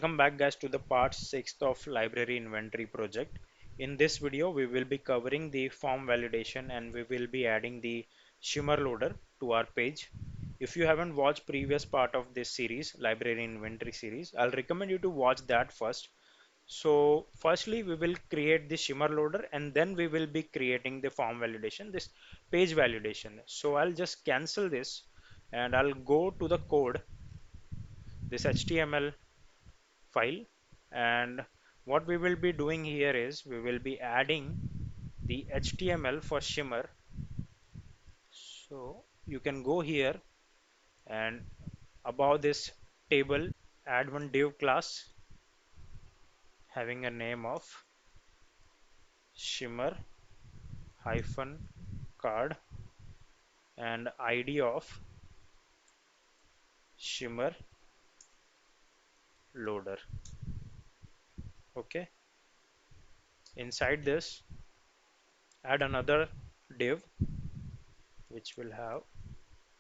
Welcome back guys to the part 6th of library inventory project. In this video we will be covering the form validation and we will be adding the Shimmer loader to our page. If you haven't watched previous part of this series, library inventory series, I'll recommend you to watch that first. So firstly we will create the Shimmer loader and then we will be creating the form validation, this page validation. So I'll just cancel this and I'll go to the code, this HTML file, and what we will be doing here is we will be adding the HTML for Shimmer. So you can go here and above this table add one div class having a name of Shimmer hyphen card and ID of Shimmer loader. Okay, inside this add another div which will have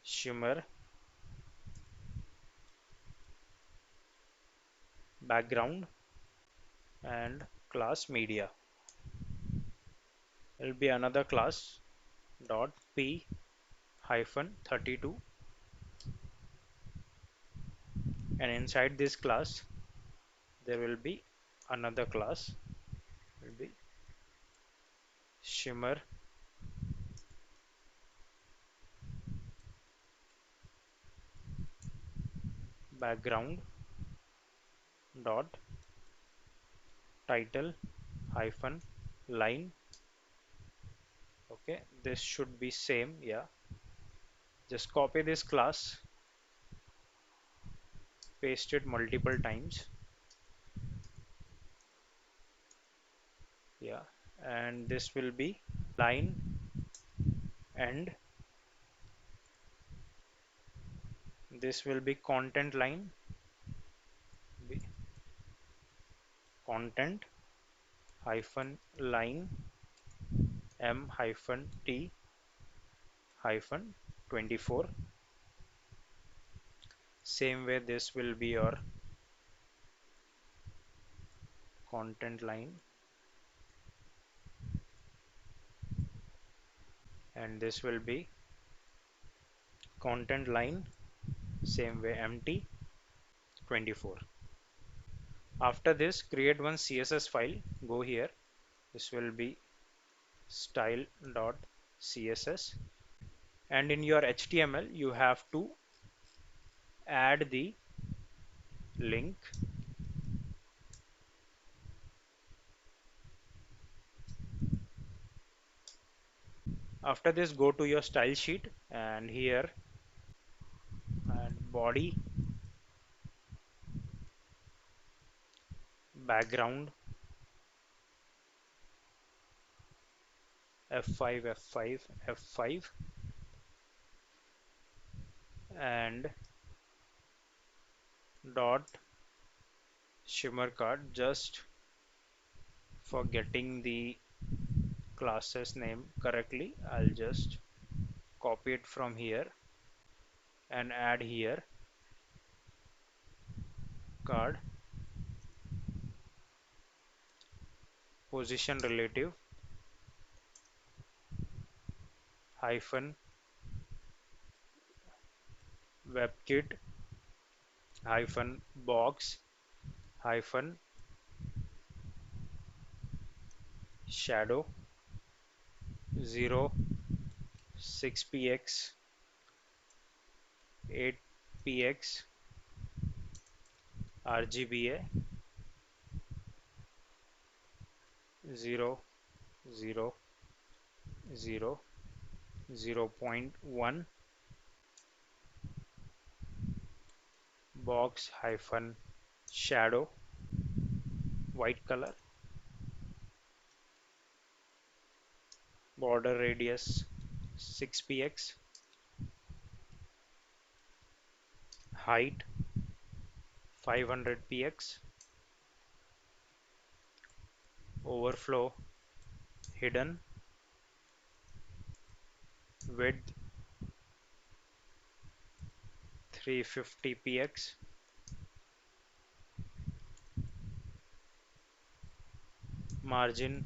Shimmer background and class media. There will be another class dot p hyphen 32, and inside this class there will be another class, will be Shimmer background dot title hyphen line. Okay, this should be same. Yeah, just copy this class, paste it multiple times. Yeah, and this will be line, and this will be content line, be content hyphen line m hyphen t hyphen 24. Same way this will be your content line, and this will be content line, same way empty 24. After this create one CSS file, go here, this will be style.css, and in your HTML you have to add the link. After this go to your style sheet and here add body background F5 F5 F5 and dot Shimmer card, just for getting the classes name correctly I'll just copy it from here and add here card position relative hyphen webkit hyphen box hyphen shadow 0 6px 8px RGBA 0 0 0 0.1 box hyphen shadow white color border radius 6px height 500px overflow hidden width 350px margin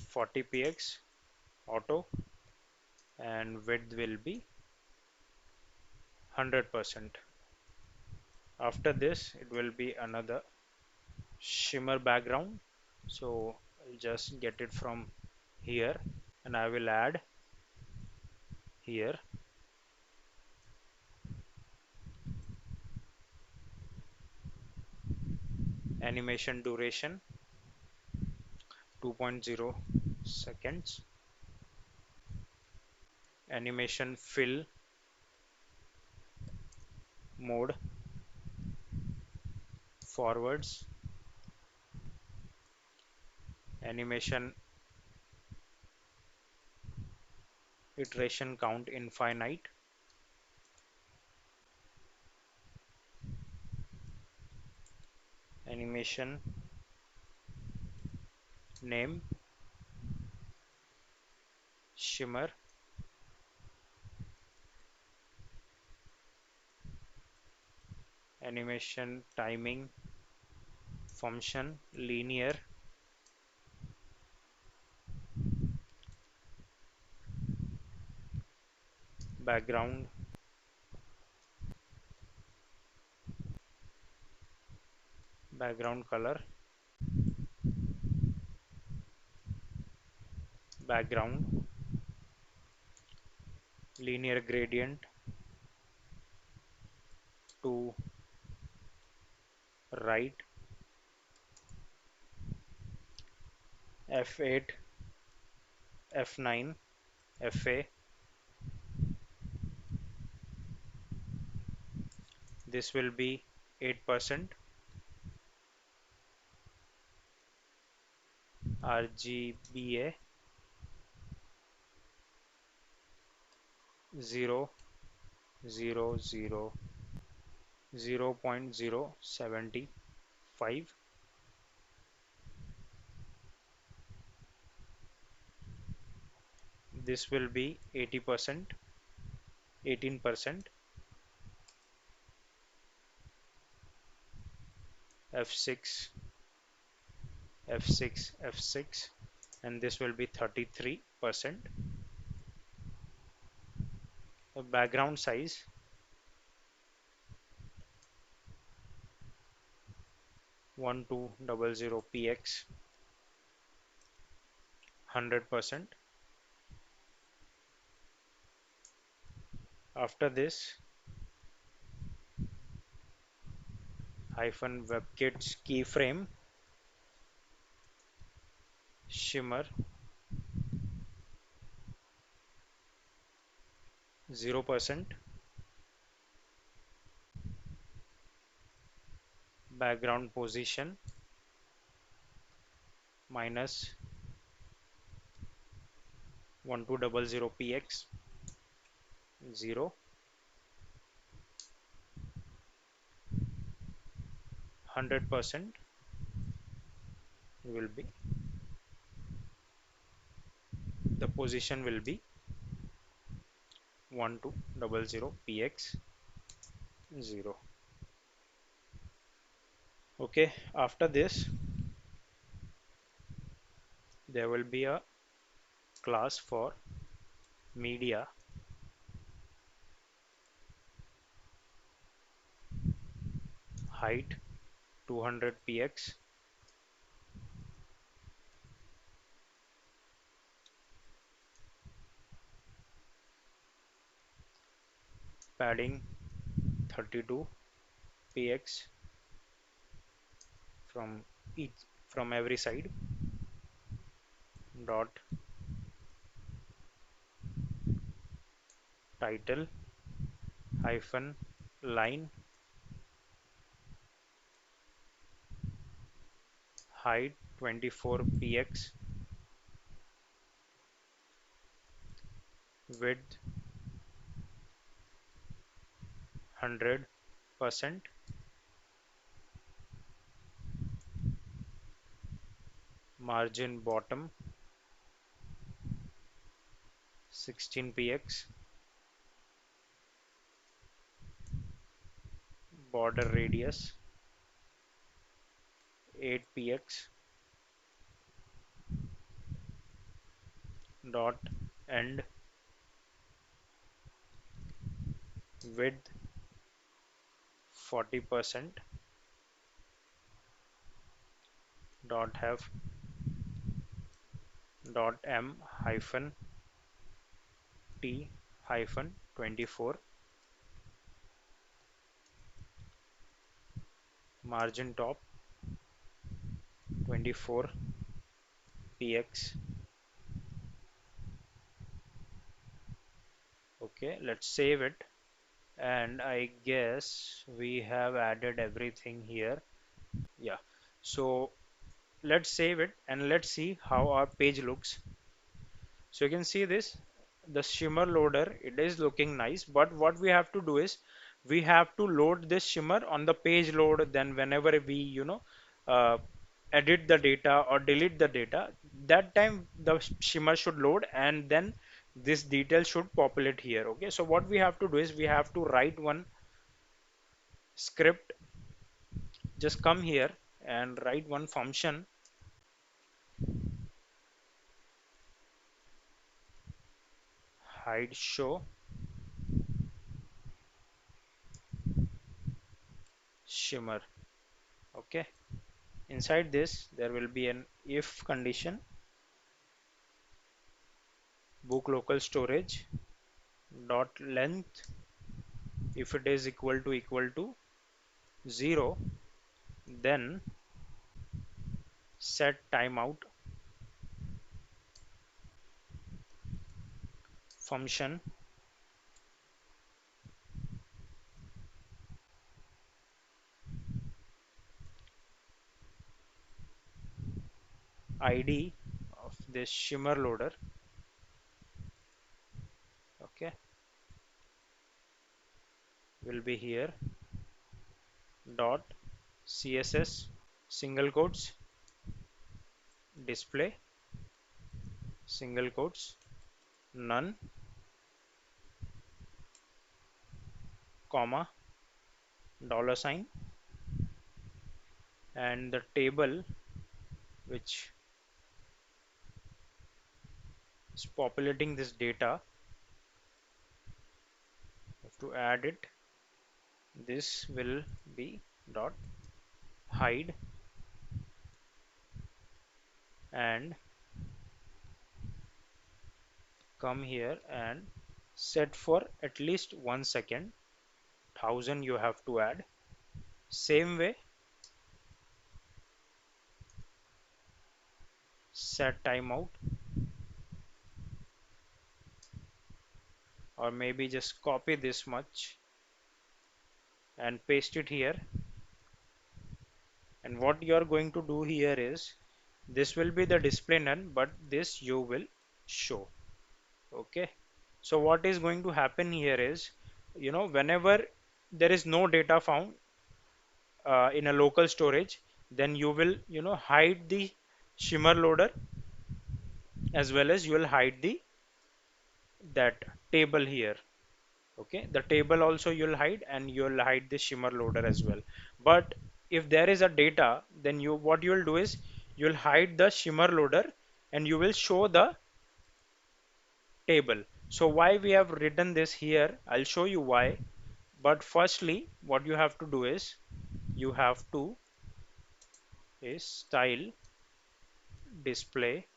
40 px auto, and width will be 100%. After this it will be another shimmer background, so I'll just get it from here and I will add here. Animation duration 2.0 seconds. Animation fill mode forwards. Animation iteration count infinite. Animation name shimmer. Animation timing function linear. Background color. Background linear gradient to right. F8, F9, FA. This will be 8%. RGBA 0, 0, 0, 0.075. This will be 80%, 18%. F6, F6, F6, and this will be 33%. The background size 1200 px 100%. After this, hyphen webkits keyframe shimmer 0%. Background position minus 1200 px 0, 100% will be, the position will be 1200 px 0. Okay, after this there will be a class for media height 200 px, padding 32 px from every side, dot title hyphen line height 24 px, width 100%, margin bottom 16 px, border radius 8 px, dot end width 40% dot have dot m hyphen t hyphen 24 margin top 24 px. Okay, let's save it, and I guess we have added everything here. Yeah, so let's save it and let's see how our page looks. So you can see this, the shimmer loader, it is looking nice, but what we have to do is we have to load this shimmer on the page load. Then whenever we uh, edit the data or delete the data, that time the shimmer should load, and then this detail should populate here. Okay, so what we have to do is we have to write one script. Just come here and write one function, hide show shimmer. Okay, inside this there will be an if condition, book local storage dot length, if it is equal to 0, then set timeout function id of this shimmer loader. Okay, will be here dot css single quotes display single quotes none comma dollar sign, and the table which is populating this data, have to add it. This will be dot hide, and come here and set for at least 1 second, 1000 you have to add. Same way, set timeout, or maybe just copy this much and paste it here. And what you are going to do here is this will be the display none, but this you will show. Okay, so what is going to happen here is, whenever there is no data found in a local storage, then you will hide the shimmer loader, as well as you will hide the that table here. Okay, the table also you'll hide, and you'll hide the shimmer loader as well. But if there is a data, then what you'll do is you'll hide the shimmer loader and you will show the table. So why we have written this here, I'll show you why. But firstly, what you have to do is you have to style display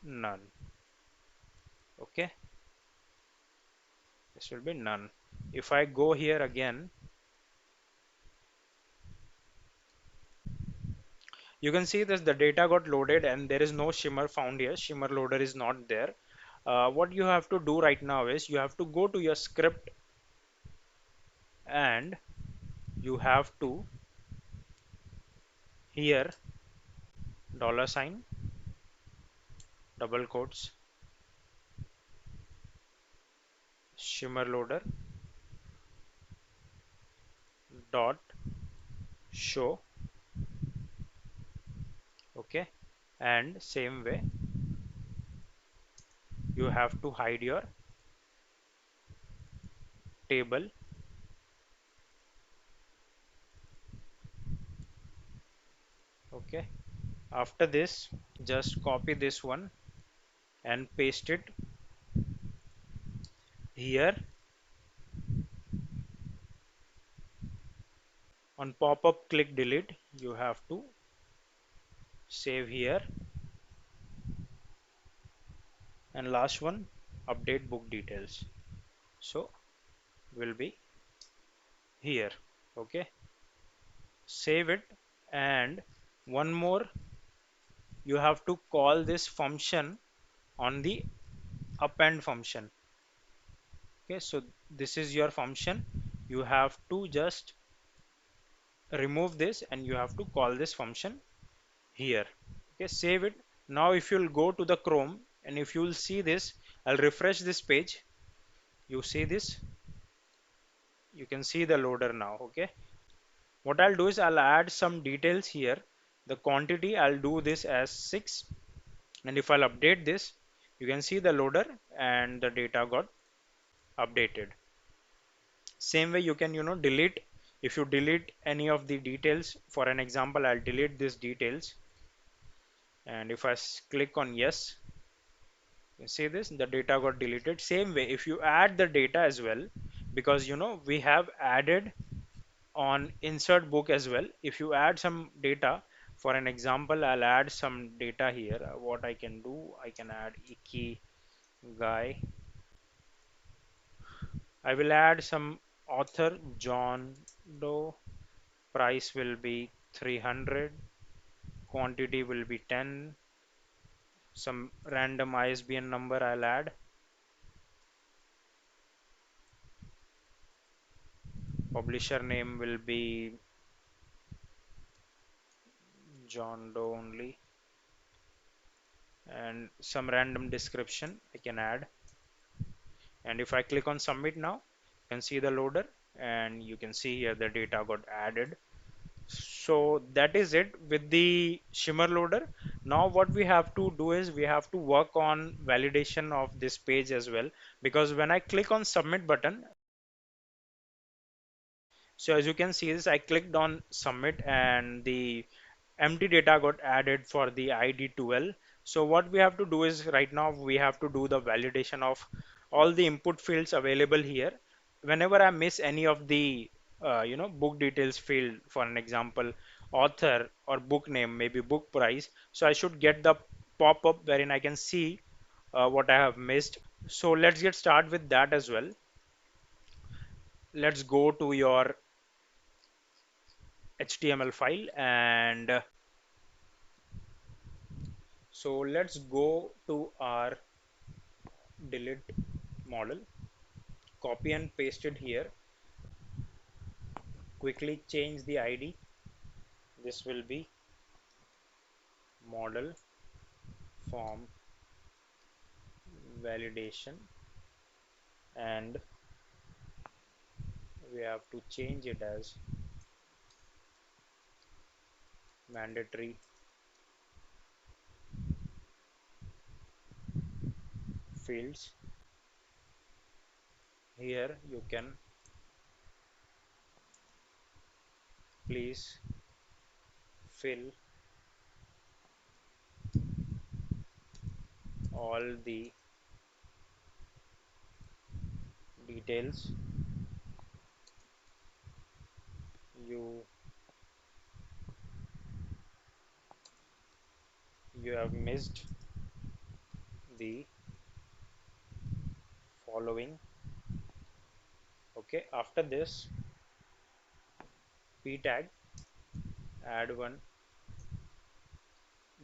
none. Okay, this will be none. If I go here again, you can see that the data got loaded and there is no shimmer found here. Shimmer loader is not there. What you have to do right now is you have to go to your script, and you have to here dollar sign double quotes shimmer loader dot show. Okay, and same way you have to hide your table. Okay, After this, just copy this one and paste it here. On pop-up, click delete. You have to save here. And last one, update book details. So will be here. Okay, save it. And one more, you have to call this function on the append function. Okay, so this is your function. You have to just remove this and you have to call this function here. Okay, save it. Now if you'll go to the Chrome and if you'll see this, I'll refresh this page. You see this, you can see the loader now. Okay, what I'll do is I'll add some details here. The quantity, I'll do this as 6, and if I'll update this, you can see the loader and the data got updated. Same way you can, delete. If you delete any of the details, for an example, I'll delete these details, and if I click on yes, you see this, the data got deleted. Same way if you add the data as well, because we have added on insert book as well. If you add some data, for an example, I'll add some data here. What I can do, I can add Iki guy. I will add some author John Doe. Price will be 300. Quantity will be 10. Some random ISBN number I'll add. Publisher name will be John Doe only. And some random description I can add. And if I click on submit now, you can see the loader and you can see here the data got added. So that is it with the Shimmer loader. Now what we have to do is we have to work on validation of this page as well, because when I click on submit button, so as you can see this, I clicked on submit and the empty data got added for the ID 12. So what we have to do is right now we have to do the validation of all the input fields available here. Whenever I miss any of the book details field, for an example, author or book name, maybe book price, so I should get the pop-up wherein I can see what I have missed. So let's get started with that as well. Let's go to your HTML file and so let's go to our delete model, copy and paste it here, quickly change the ID. This will be model form validation, and we have to change it as mandatory fields. Here you can please fill all the details you you have missed the following. Okay, after this p tag, add one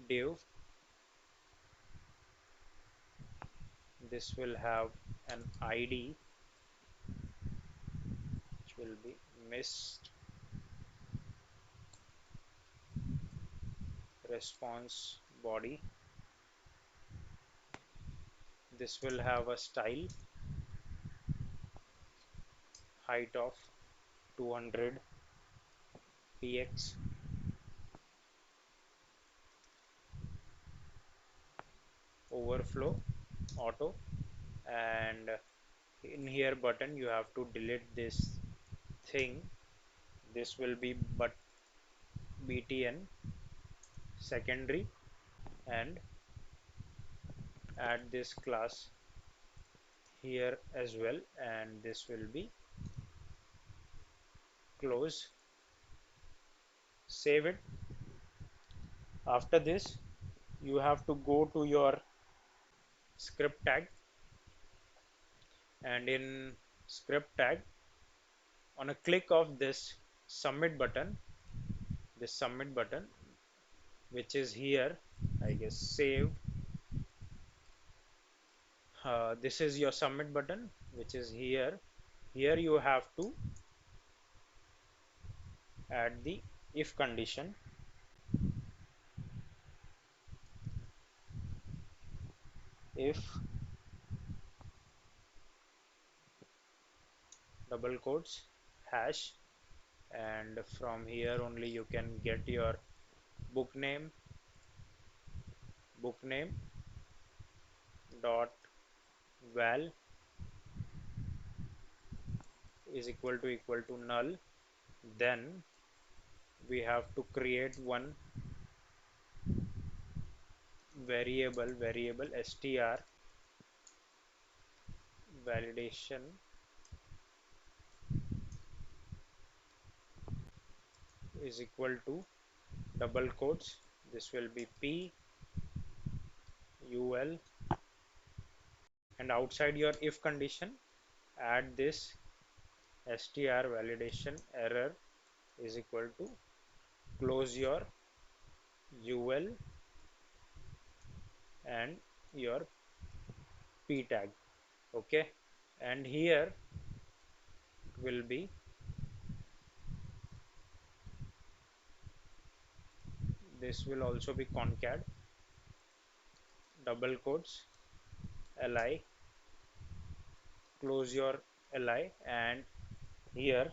div. This will have an ID which will be missed response body. This will have a style, height of 200 px, overflow auto, and in here button you have to delete this thing. This will be but btn secondary, and add this class here as well, and this will be close. Save it. After this, you have to go to your script tag, and in script tag, on a click of this submit button, which is here, I guess save. This is your submit button, which is here. Here you have to add the if condition. If double quotes hash, and from here only you can get your book name. Book name dot val is equal to null. Then we have to create one variable str validation is equal to double quotes, this will be p ul, and outside your if condition add this str validation error is equal to close your ul and your p tag. Okay, and here will be this will also be concat double quotes li, close your li, and here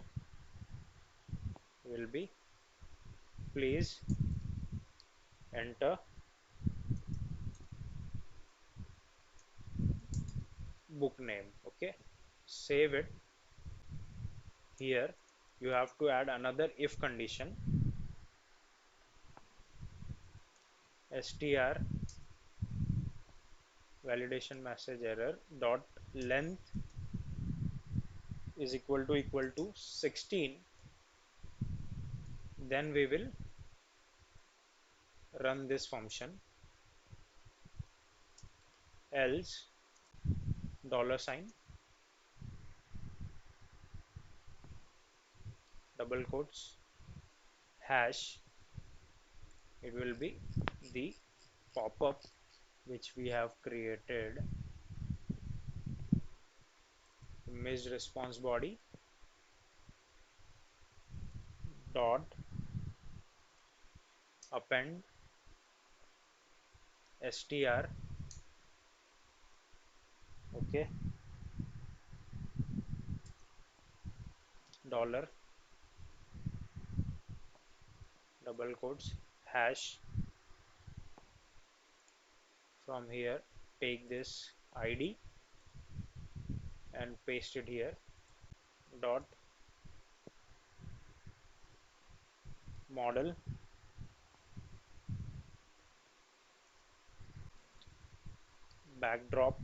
will be please enter book name. Okay, save it. Here you have to add another if condition, str validation message error dot length is equal to 16. Then we will run this function, else dollar sign double quotes hash, it will be the pop-up which we have created, image response body dot append str. Okay, dollar double quotes hash, from here take this id and paste it here, dot model backdrop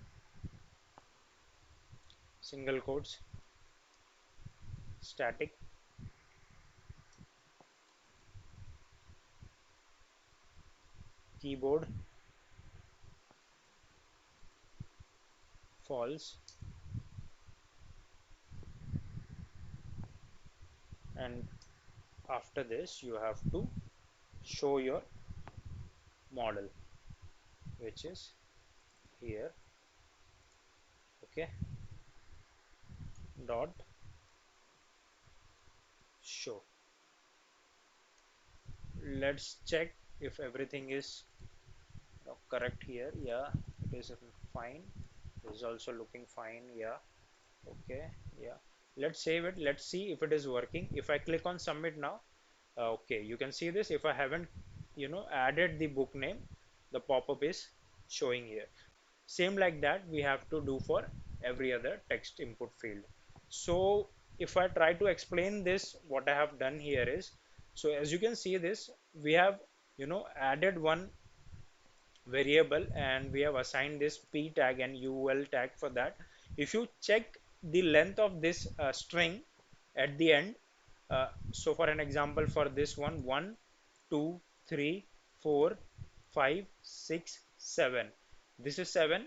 single quotes static keyboard false, and after this you have to show your model, which is here. Okay, dot show. Let's check if everything is correct here. Yeah, it is fine. It is also looking fine. Yeah, okay, yeah, let's save it. Let's see if it is working. If I click on submit now, okay, you can see this. If I haven't added the book name, the pop-up is showing here. Same like that we have to do for every other text input field. So if I try to explain this, what I have done here is, so as you can see this, we have added one variable and we have assigned this p tag and ul tag for that. If you check the length of this string at the end, so for an example, for this one, 1 2 3 4 5 6 7, this is 7,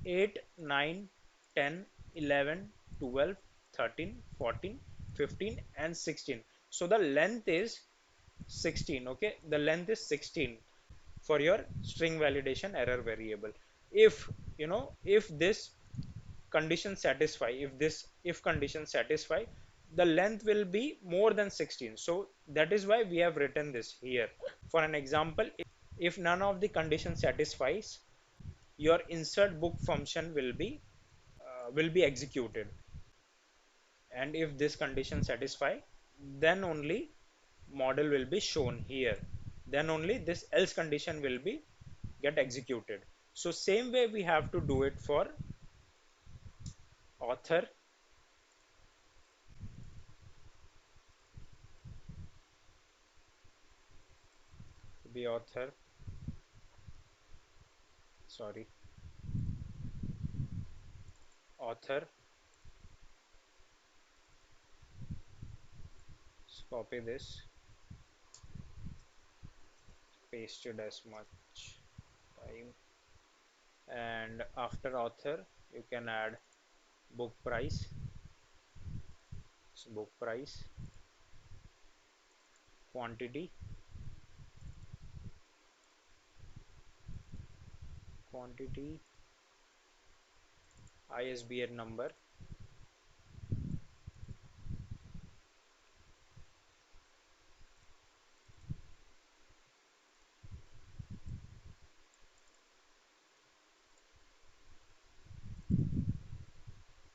8 9 10 11 12 13 14 15 and 16. So the length is 16. Okay, the length is 16 for your string validation error variable. If if this condition satisfy, if this if condition satisfy, the length will be more than 16. So that is why we have written this here. For an example, if none of the condition satisfies, your insert book function will be executed, and if this condition satisfy, then only model will be shown here, then only this else condition will be get executed. So same way we have to do it for author, be author, sorry, author. Let's copy this, paste it as much time, and after author you can add book price. So book price, quantity, quantity, ISBN number,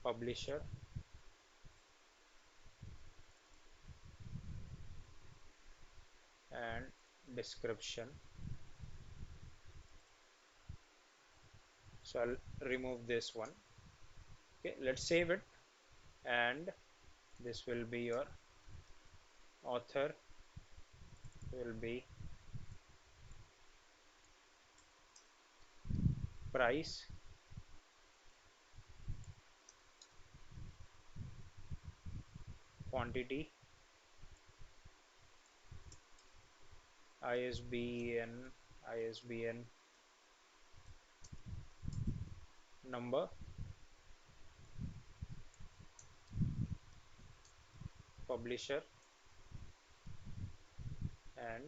publisher, and description. So I'll remove this one. Okay, let's save it, and this will be your author, will be price, quantity, ISBN, ISBN number, publisher, and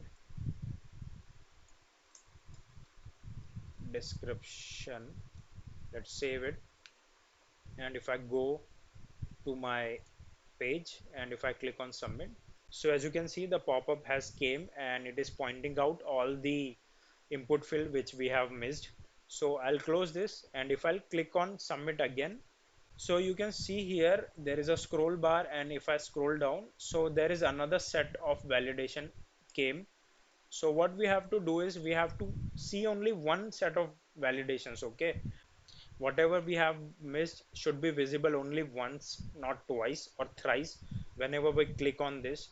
description. Let's save it, and if I go to my page and if I click on submit, so as you can see the pop-up has came and it is pointing out all the input field which we have missed. So I'll close this, and if I'll click on submit again, so you can see here there is a scroll bar, and if I scroll down, so there is another set of validation came. So what we have to do is we have to see only one set of validations. Okay, whatever we have missed should be visible only once, not twice or thrice. Whenever we click on this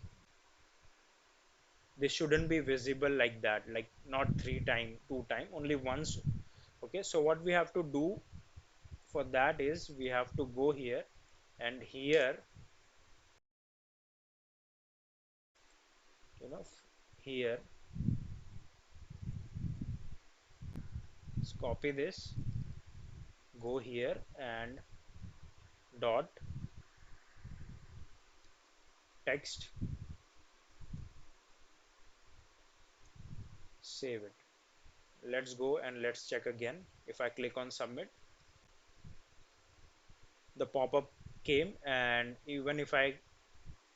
shouldn't be visible like that, like not three time, two time, only once. Okay, so what we have to do for that is we have to go here, and here, you know here, let's copy this, go here and dot text, save it. Let's go and let's check again. If I click on submit, the pop-up came, and even if I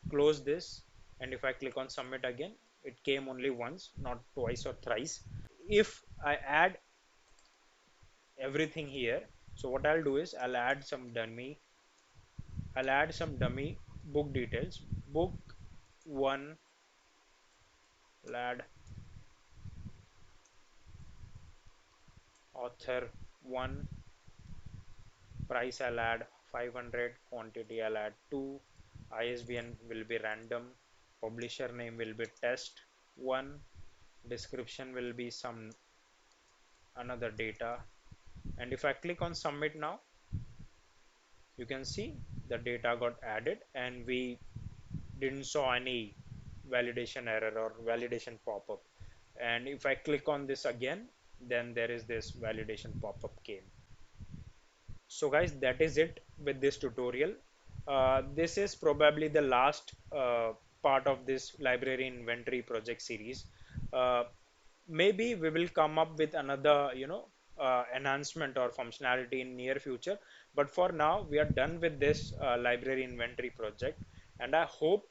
close this and if I click on submit again, it came only once, not twice or thrice. If I add everything here, so what I'll do is I'll add some dummy book details. Book 1, I'll add author 1, price I'll add 500, quantity I'll add 2, ISBN will be random, publisher name will be test 1, description will be some another data, and if I click on submit now, you can see the data got added and we didn't saw any validation error or validation pop-up. And if I click on this again, then there is this validation pop-up came. So guys, that is it with this tutorial. This is probably the last part of this library inventory project series. Uh, Maybe we will come up with another, enhancement or functionality in near future. But for now, we are done with this library inventory project. And I hope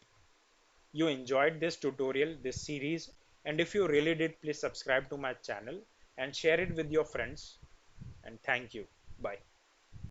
you enjoyed this tutorial, this series. And if you really did, please subscribe to my channel and share it with your friends. And thank you. Bye.